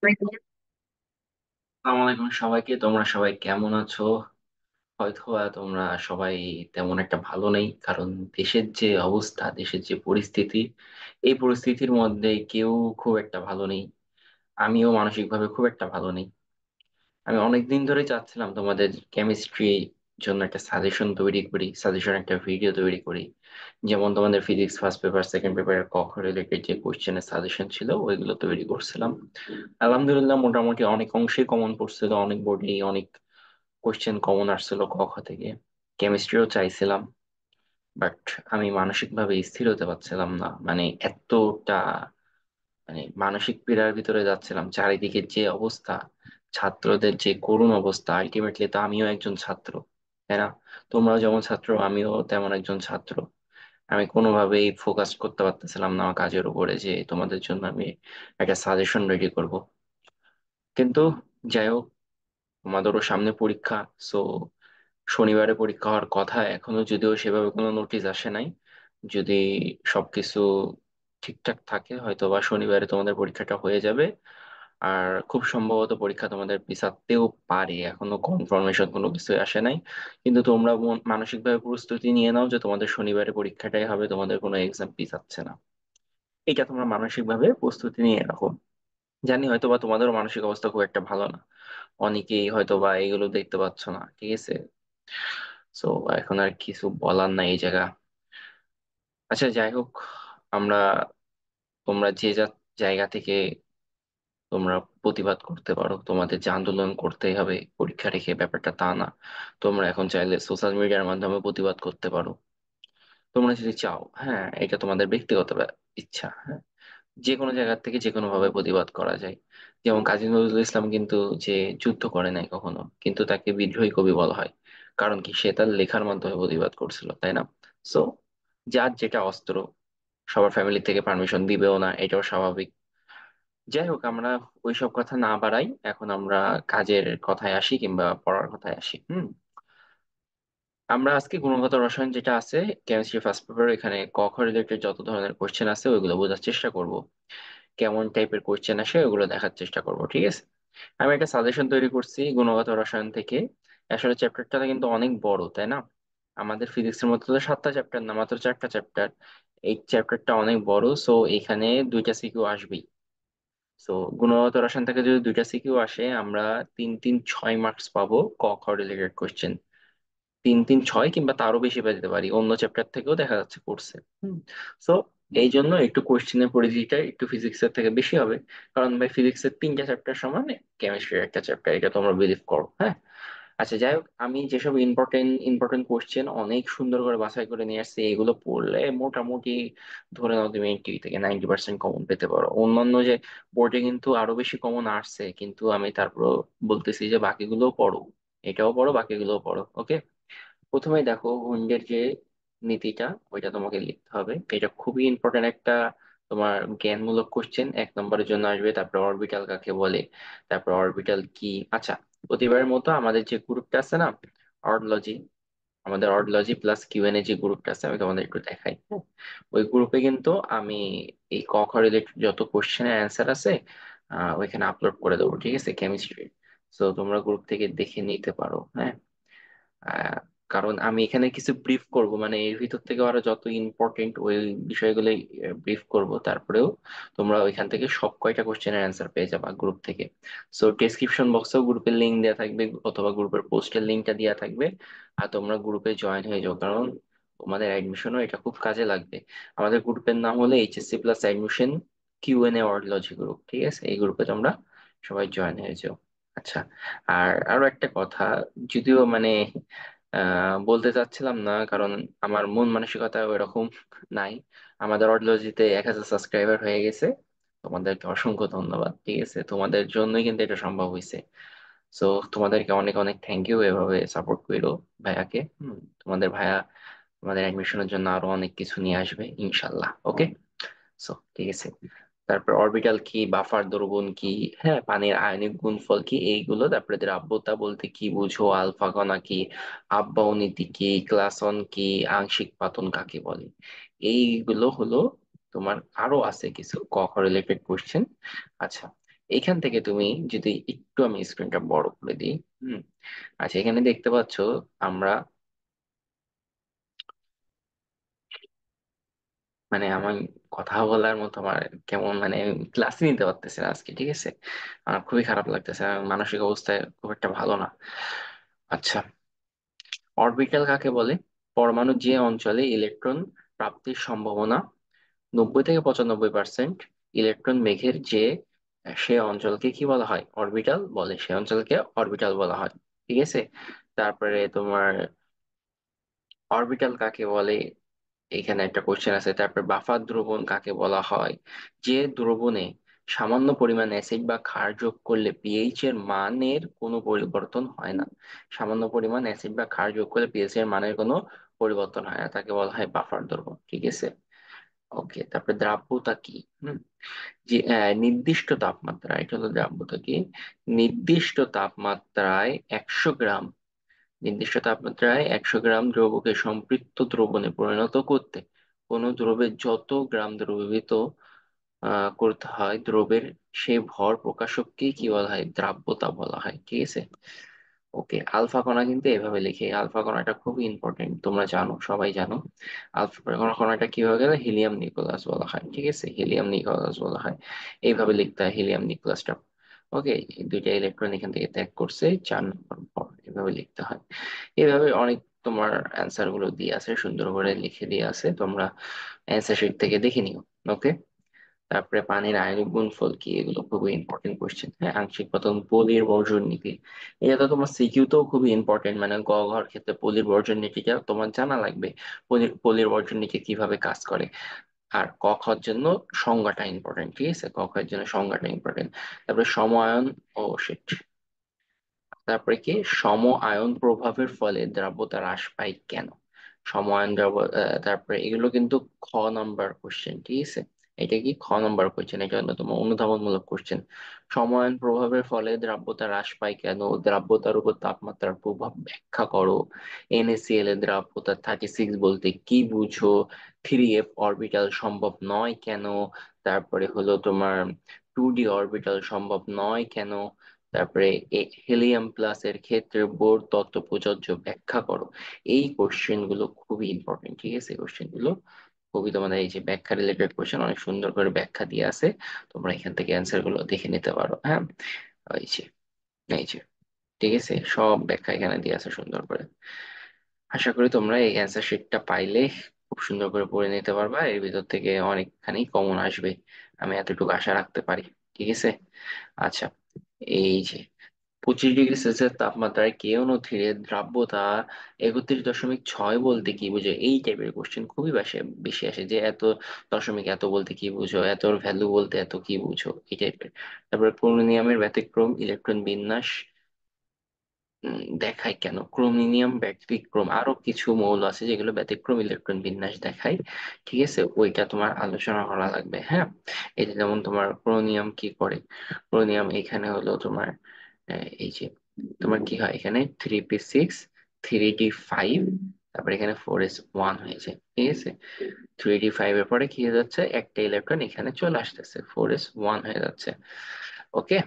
আসসালামু আলাইকুম সবাইকে। তোমরা সবাই কেমন আছো? হয়তো তোমরা সবাই তেমন একটা ভালো নেই, কারণ দেশের যে অবস্থা, দেশের যে পরিস্থিতি, এই পরিস্থিতির মধ্যে কেউ খুব একটা ভালো নেই। আমিও মানসিকভাবে খুব একটা ভালো নেই। আমি অনেকদিন ধরে চাচ্ছিলাম তোমাদের কেমিস্ট্রি জন্য একটা সাজেশন তৈরি করি, সাজেশন একটা ভিডিও তৈরি করি। যেমন তোমাদের ফিজিক্স ফার্স্ট পেপার সেকেন্ড পেপারের ক খ রিলেটেড যে কোশ্চেনের সাজেশন ছিল ওইগুলো তৈরি করছিলাম। আলহামদুলিল্লাহ মোটামুটি অনেক অংশে কমন পড়ছিল, অনেক বোর্ডলি অনেক কোশ্চেন কমন আসছিল ক খ থেকে। কেমিস্ট্রিও চাইছিলাম, বাট আমি মানসিকভাবে স্থির হতে পারছিলাম না। মানে এতটা মানসিক পীড়ার ভিতরে যাচ্ছিলাম, চারিদিকে যে অবস্থা, ছাত্রদের যে করুণ অবস্থা। আলটিমেটলি তো আমিও একজন ছাত্র, তাই না? তোমরাও যেমন ছাত্র, আমিও তেমন একজন ছাত্র। আমি কোনোভাবেই ফোকাস করতে পারতেছিলাম না আমার কাজের উপরে, যে তোমাদের জন্য আমি একটা সাজেশন রেডি করব। কিন্তু যাই হোক, তোমাদেরও সামনে পরীক্ষা। সো শনিবারে পরীক্ষা হওয়ার কথা, এখনো যদিও সেভাবে কোনো নোটিশ আসে নাই। যদি সবকিছু ঠিকঠাক থাকে হয়তো বা শনিবারে তোমাদের পরীক্ষাটা হয়ে যাবে। আর খুব সম্ভবত পরীক্ষা তোমাদের পিছাতেও পারে, এখনো কনফার্মেশন কোনো কিছু আসে নাই। কিন্তু তোমরা মানসিকভাবে প্রস্তুতি নিয়ে নাও যে তোমাদের শনিবারে পরীক্ষাটাই হবে, তোমাদের কোনো এক্সাম পিছাচ্ছে না। এটা তোমরা মানসিকভাবে প্রস্তুতি নিয়ে রাখো। জানি হয়তো বা তোমাদেরও মানসিক অবস্থা খুব একটা ভালো না, অনেকেই হয়তো বা এগুলো দেখতে পাচ্ছ না, ঠিক আছে? সো এখন আর কিছু বলার নাই এই জায়গা। আচ্ছা যাই হোক, আমরা তোমরা যে যা জায়গা থেকে তোমরা প্রতিবাদ করতে পারো, তোমাদের যে আন্দোলন করতেই হবে পরীক্ষা রেখে, ব্যাপারটা তা না। তোমরা এখন চাইলে সোশ্যাল মিডিয়ার মাধ্যমে প্রতিবাদ করতে পারো, তোমরা যদি চাও। হ্যাঁ, এটা তোমাদের ব্যক্তিগত ইচ্ছা। হ্যাঁ, যে কোনো জায়গা থেকে যে কোনো ভাবে প্রতিবাদ করা যায়। যেমন কাজী নজরুল ইসলাম কিন্তু যে যুদ্ধ করে নাই কখনো, কিন্তু তাকে বিদ্রোহী কবি বলা হয়। কারণ কি, সে তার লেখার মাধ্যমে প্রতিবাদ করছিল, তাই না? সো যার যেটা অস্ত্র, সবার ফ্যামিলি থেকে পারমিশন দিবেও না, এটাও স্বাভাবিক। যাই হোক, আমরা ওইসব কথা না বাড়াই, এখন আমরা কাজের কথায় আসি কিংবা পড়ার কথায় আসি। আমরা আজকে গুণগত রসায়ন যেটা আছে, কেমিস্ট্রি ফার্স্ট পেপার, এখানে ক খ রিলেটেড যত ধরনের কোশ্চেন আছে ওইগুলো বোঝার চেষ্টা করব। কেমন টাইপের কোশ্চেন আসে ওগুলো দেখার চেষ্টা করব, ঠিক আছে? আমি একটা সাজেশন তৈরি করছি গুণগত রসায়ন থেকে। আসলে চ্যাপ্টারটা কিন্তু অনেক বড়, তাই না? আমাদের ফিজিক্সের মধ্যে তো 7টা চ্যাপ্টার না, মাত্র 4টা চ্যাপ্টার। এই চ্যাপ্টারটা অনেক বড়, সো এখানে 2টা সিকিউ আসবেই। সো গুণগত রসায়ন থেকে যদি 2টা সিকিউ আসে, আমরা 3 3 6 মার্কস পাবো ক খ রিলেটেড কোশ্চেন। 3 3 6 কিংবা তারও বেশি পেতে পারি, অন্য চ্যাপ্টার থেকেও দেখা যাচ্ছে পড়ছে। সো এই জন্য একটু কোশ্চেনের পরিধিটা একটু ফিজিক্সের থেকে বেশি হবে। কারণ ভাই, ফিজিক্সের 3টা চ্যাপ্টার সমান কেমিস্ট্রির একটা চ্যাপ্টার, এটা তোমরা বিলিভ করো, হ্যাঁ? আচ্ছা যাই হোক, আমি যেসব ইম্পর্টেন্ট ইম্পর্টেন্ট কোশ্চেন অনেক সুন্দর করে বাছাই করে নিয়ে আসছি, এগুলো পড়লে মোটামুটি ধরে নাও তুমি 80 থেকে 90% কমন পেতে পারো। অন্যান্য যে বোর্ডে কিন্তু আরো বেশি কমন আসছে, কিন্তু আমি তারপর বলতেছি যে বাকিগুলোও পড়ো, এটাও পড়ো, বাকিগুলোও পড়ো, ওকে? প্রথমেই দেখো, হুন্ডের যে নীতিটা, ওইটা তোমাকে লিখতে হবে। এটা খুবই ইম্পর্টেন্ট একটা তোমার জ্ঞানমূলক কোশ্চেন, 1 নম্বরের জন্য আসবে। তারপর অরবিটাল কাকে বলে, তারপর অরবিটাল কি। আচ্ছা, প্রতিবারের মতো আমাদের যে গ্রুপটা আছে না, অর্ডলজি, আমাদের অর্ডলজি প্লাস কিউএনএ যে গ্রুপটা আছে, আমি তোমাদের একটু দেখাই, হ্যাঁ? ওই গ্রুপে কিন্তু আমি এই ক খ রিলেটেড যত কোশ্চেনের অ্যান্সার আছে ওইখানে আপলোড করে দেবো, ঠিক আছে? কেমিস্ট্রি। তো তোমরা গ্রুপ থেকে দেখে নিতে পারো, হ্যাঁ? আহ, কারণ আমি এখানে কিছু ব্রিফ করব, মানে এর ভিতর থেকে আরো যত ইম্পর্টেন্ট ওই বিষয়গুলো ব্রিফ করব। তারপরেও তোমরা ওইখান থেকে সব কয়টা কোশ্চেনের অ্যান্সার পেয়ে যাবা গ্রুপ থেকে। সো ডেসক্রিপশন বক্সেও গ্রুপের লিংক দেওয়া থাকবে, অথবা গ্রুপের পোস্টের লিংকটা দেওয়া থাকবে। আর তোমরা গ্রুপে জয়েন হয়ে যাও, কারণ তোমাদের অ্যাডমিশনও এটা খুব কাজে লাগবে। আমাদের গ্রুপের নাম হলো HSC plus admission QnA wordology group, ঠিক আছে? এই গ্রুপে তোমরা সবাই জয়েন হয়ে যাও। আচ্ছা, আর আরো একটা কথা, যদিও বলতে চাচ্ছিলাম না, কারণ আমার মন মানসিকতা ওইরকম নাই। আমাদের অডিওলজিতে 1000 সাবস্ক্রাইবার হয়ে গেছে। তোমাদেরকে অসংখ্য ধন্যবাদ, ঠিক আছে? তোমাদের জন্যই কিন্তু এটা সম্ভব হয়েছে। সো তোমাদেরকে অনেক অনেক থ্যাংক ইউ, এভাবে সাপোর্ট করো ভাইয়াকে। তোমাদের ভাইয়া তোমাদের অ্যাডমিশনের জন্য আরো অনেক কিছু নিয়ে আসবে ইনশাল্লাহ, ওকে? সো ঠিক আছে। তারপর অরবিটাল কি, বাফার দ্রবণ কি, হ্যাঁ, পানির আয়নিক গুণফল কি, এইগুলো। তারপরে দ্রাব্যতা বলতে কি বুঝো, আলফা কণা কি, আব্বাও নীতি কি, ক্লাসন কি, আংশিক পাতন কাকে বলে, এইগুলো হলো তোমার। আরো আছে কিছু ক রিলেটেড কোশ্চেন। আচ্ছা, এখান থেকে তুমি যদি একটু আমি স্ক্রিনটা বড় করে দিই। হুম। আচ্ছা, এখানে দেখতে পাচ্ছ আমরা, মানে আমার কথা বলার মতো আমার কেমন, মানে ক্লাসই নিতে পারতেছে না আজকে, ঠিক আছে। আমার খুবই খারাপ লাগতেছে, আমার মানসিক অবস্থায় খুব একটা ভালো না। আচ্ছা, অরবিটাল কাকে বলে? পরমাণুর যে অঞ্চলে ইলেকট্রন প্রাপ্তির সম্ভাবনা 90 থেকে 95%, ইলেকট্রন মেঘের যে সে অঞ্চলকে কি বলা হয়? অরবিটাল বলে, সে অঞ্চলকে অরবিটাল বলা হয়। ঠিক আছে। তারপরে তোমার অরবিটাল কাকে বলে, এখানে একটা কোশ্চেন আছে। তারপর বাফার দ্রবণ কাকে বলা হয়? যে দ্রবণে সামান্য পরিমাণ অ্যাসিড বা ক্ষার যোগ করলে পিএইচ এর মানের কোনো পরিবর্তন হয় না। সামান্য পরিমাণ অ্যাসিড বা ক্ষার যোগ করলে পিএইচ এর মানের কোনো পরিবর্তন হয় না, তাকে বলা হয় বাফার দ্রবণ। ঠিক আছে। ওকে, তারপরে দ্রাব্যতা কি? হুম। যে নির্দিষ্ট তাপমাত্রা, এটা হলো দ্রাব্যতা কি। নির্দিষ্ট তাপমাত্রায় 100 গ্রাম, নির্দিষ্ট তাপমাত্রায় 100 গ্রাম দ্রবকে সম্পৃক্ত দ্রবণে পরিণত করতে কোনো দ্রবের যত গ্রাম দ্রবীভূত করতে হয় দ্রবের, সেই ভর প্রকাশককে কি বলা হয়? দ্রাব্যতা বলা হয়। ঠিক আছে। ওকে, আলফা কণা কিন্তু এভাবে লিখে, আলফা কণাটা খুবই ইম্পর্টেন্ট, তোমরা জানো, সবাই জানো। আলফা কণাটা কিভাবে গেলে হিলিয়াম নিউক্লিয়াস বলা হয়। ঠিক আছে, হিলিয়াম নিউক্লিয়াস বলা হয়, এইভাবে লিখতে হয় হিলিয়াম নিউক্লিয়াসটা। ওকে, দুইটা ইলেকট্রন এখান থেকে ত্যাগ করছে, 4 নম্বর ভর, এভাবে লিখতে হয়। এভাবে অনেক তোমার অ্যান্সার গুলো দিয়ে আছে, সুন্দর করে লিখে দিয়ে আছে, তোমরা অ্যান্সার শিট থেকে দেখে নিও। ওকে। তারপরে পানির আয়নিক গুণফল কি, এগুলো খুবই ইম্পর্টেন্ট কোশ্চেন। হ্যাঁ, আংশিক পতন, পলির বর্জন নীতি, এটা তো তোমার সিকিউ তেও খুবই ইম্পর্টেন্ট, মানে গ ঘর ক্ষেত্রে পলির বর্জন নীতিটা তোমার জানা লাগবে। পলির বর্জন নীতি কিভাবে কাজ করে। আর ক খর জন্য সংজ্ঞাটা ইম্পর্টেন্ট। ঠিক আছে, ক খর জন্য সংজ্ঞাটা ইম্পর্টেন্ট। তারপরে সমায়ন, ও শিট, তারপরে কি, সম আয়ন প্রভাবের ফলে দ্রাব্যতা হ্রাস পায় কেন? সম আয়ন তারপরে এগুলো কিন্তু খ নাম্বার কোশ্চেন। ঠিক আছে, এটা কি খ নাম্বার কোশ্চেন, এটা হলো তোমার অনুধাবনমূলক কোশ্চেন। সম আয়ন প্রভাবের ফলে দ্রাব্যতা হ্রাস পায় কেন, দ্রাব্যতার উপর তাপমাত্রার প্রভাব ব্যাখ্যা করো। NaCl এর দ্রাব্যতা 36 বলতে কি বুঝো? 3f অরবিটাল সম্ভব নয় কেন? তারপরে হলো তোমার 2d অরবিটাল সম্ভব নয় কেন? তারপরে হিলিয়াম প্লাস এর ক্ষেত্রে বোর তত্ত্ব প্রযোজ্য, ব্যাখ্যা করো। এই কোশ্চেন গুলো খুবই ইম্পর্টেন্ট। ঠিক আছে, কোশ্চেন গুলো খুবই, তোমাদের এই যে ব্যাখ্যা রিলেটেড কোশ্চেন, অনেক সুন্দর করে ব্যাখ্যা দিয়ে আছে, তোমরা এখান থেকে অ্যান্সার গুলো দেখে নিতে পারো। হ্যাঁ, এই যে, এই যে, ঠিক আছে, সব ব্যাখ্যা এখানে দিয়ে আছে সুন্দর করে। আশা করি তোমরা এই অ্যান্সার শিটটা পাইলে খুব সুন্দর করে পড়ে নিতে পারবা, এর ভিতর থেকে অনেকখানি কমন আসবে, আমি এতটুকু আশা রাখতে পারি। ঠিক আছে। আচ্ছা, এই যে 25 ডিগ্রি সেলসিয়াস তাপমাত্রায় কে অনুধীরে দ্রাব্যতা 31.6 বলতে কি বুঝো? এই টাইপের কোশ্চেন খুবই বেশি বেশি আসে, যে এত দশমিক এত বলতে কি বুঝো, এত ভ্যালু বলতে এত কি বুঝো, এই টাইপের। তারপরে ক্রোনোনিয়ামের ব্যতিক্রম ইলেকট্রন বিন্যাস দেখায় কেন? ক্রোমিনিয়াম ব্যতিক্রম, আরো কিছু মৌল আছে যেগুলো ব্যতিক্রম ইলেকট্রন বিন্যাস দেখায়। ঠিক আছে, ওইটা তোমার আলোচনা করা লাগবে। হ্যাঁ, এই যে যেমন তোমার ক্রোনিয়াম কি করে। ক্রোনিয়াম এখানে হলো তোমার এই যে তোমার কি হয়, এখানে 3p6 3d5, তারপরে এখানে 4s1 হয়েছে। ঠিক আছে, 3d5 এর পরে কি হয়ে যাচ্ছে, একটা ইলেকট্রন এখানে চলে আসতেছে, 4s1 হয়ে যাচ্ছে। ওকে,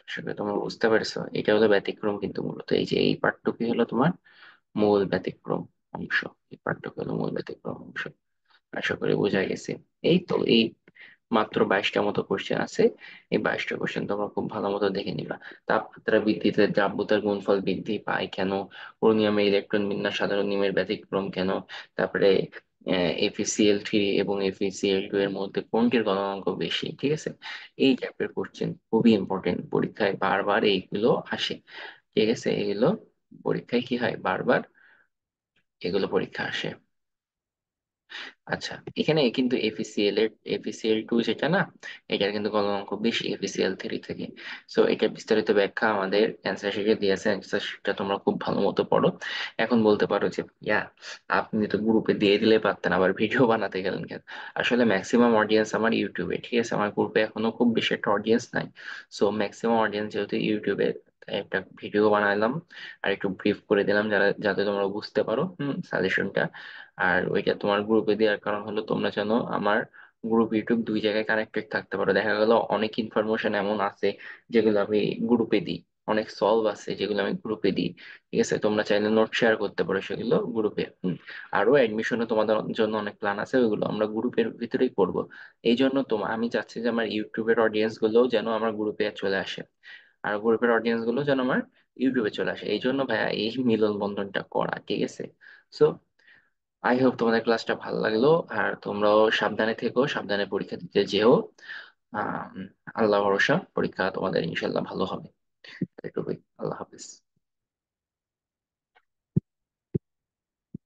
আসলে তোমরা বুঝতে পারছো, এটা হলো ব্যতিক্রম, কিন্তু মূলত এই যে এই পার্টটুকু হলো তোমার মূল ব্যতিক্রম অংশ। এই পার্টটুকু হলো মূল ব্যতিক্রম অংশ। আশা করি বোঝা গেছে। এই তো, এই মাত্র 22টা মতো কোশ্চেন আছে, এই 22টা কোশ্চেন তোমরা খুব ভালো মতো দেখে নিবা। তাপমাত্রা বৃদ্ধিতে দ্রাব্যতার গুণফল বৃদ্ধি পায় কেন? ক্রোমিয়ামে ইলেকট্রন বিন্যাস সাধারণ নিয়মের ব্যতিক্রম কেন? তারপরে FeCl3 এবং FeCl2 এর মধ্যে কোনটির গলনাঙ্ক বেশি? ঠিক আছে, এই টাইপের কোশ্চেন খুবই ইম্পর্টেন্ট, পরীক্ষায় বারবার এইগুলো আসে। ঠিক আছে, এগুলো পরীক্ষায় কি হয়, বারবার এগুলো পরীক্ষা আসে। আচ্ছা, এখানে কিন্তু FeCl2 যেটা না, এটার কিন্তু গলনাঙ্ক বেশি FeCl3 থেকে। সো এটা বিস্তারিত ব্যাখ্যা আমাদের অ্যান্সার শিটে দিয়েছে, অ্যান্সার শিটটা তোমরা খুব ভালো মতো পড়ো। এখন বলতে পারো যে ইয়া, আপনি তো গ্রুপে দিয়ে দিলে পারতেন, আবার ভিডিও বানাতে গেলেন কেন? আসলে ম্যাক্সিমাম অডিয়েন্স আমার ইউটিউবে। ঠিক আছে, আমার গ্রুপে এখনো খুব বেশি একটা অডিয়েন্স নাই। সো ম্যাক্সিমাম অডিয়েন্স যেহেতু ইউটিউবে, তাই একটা ভিডিও বানালাম আর একটু ব্রিফ করে দিলাম, যাতে তোমরা বুঝতে পারো সাজেশনটা। আর ওইটা তোমার গ্রুপে দেওয়ার কারণ হলো তোমরা জানো আমার গ্রুপ ইউটিউব দুই জায়গায় কানেক্টেড থাকতে পারো। দেখা গেল অনেক ইনফরমেশন এমন আছে যেগুলো আমি গ্রুপে দিই, অনেক সলভ আছে যেগুলো আমি গ্রুপে দিই। ঠিক আছে, তোমরা চাইলে নোট শেয়ার করতে পারো সেগুলো গ্রুপে। আরো অ্যাডমিশনে তোমাদের জন্য অনেক প্ল্যান আছে, ওইগুলো আমরা গ্রুপের ভিতরেই করব। এই জন্য আমি চাচ্ছি যে আমার ইউটিউবের অডিয়েন্স গুলো যেন আমার গ্রুপে চলে আসে, আর গ্রুপের অডিয়েন্স গুলো যেন আমার ইউটিউবে চলে আসে। এই জন্য ভাইয়া এই মিলন বন্ধনটা করা, ঠিক আছে। সো আই হোপ তোমাদের ক্লাসটা ভালো লাগলো, আর তোমরাও সাবধানে থেকো, সাবধানে পরীক্ষা দিতে যেও। আহ আল্লাহ ভরসা, পরীক্ষা তোমাদের ইনশাল্লাহ ভালো হবে। এটুকুই, আল্লাহ হাফিজ।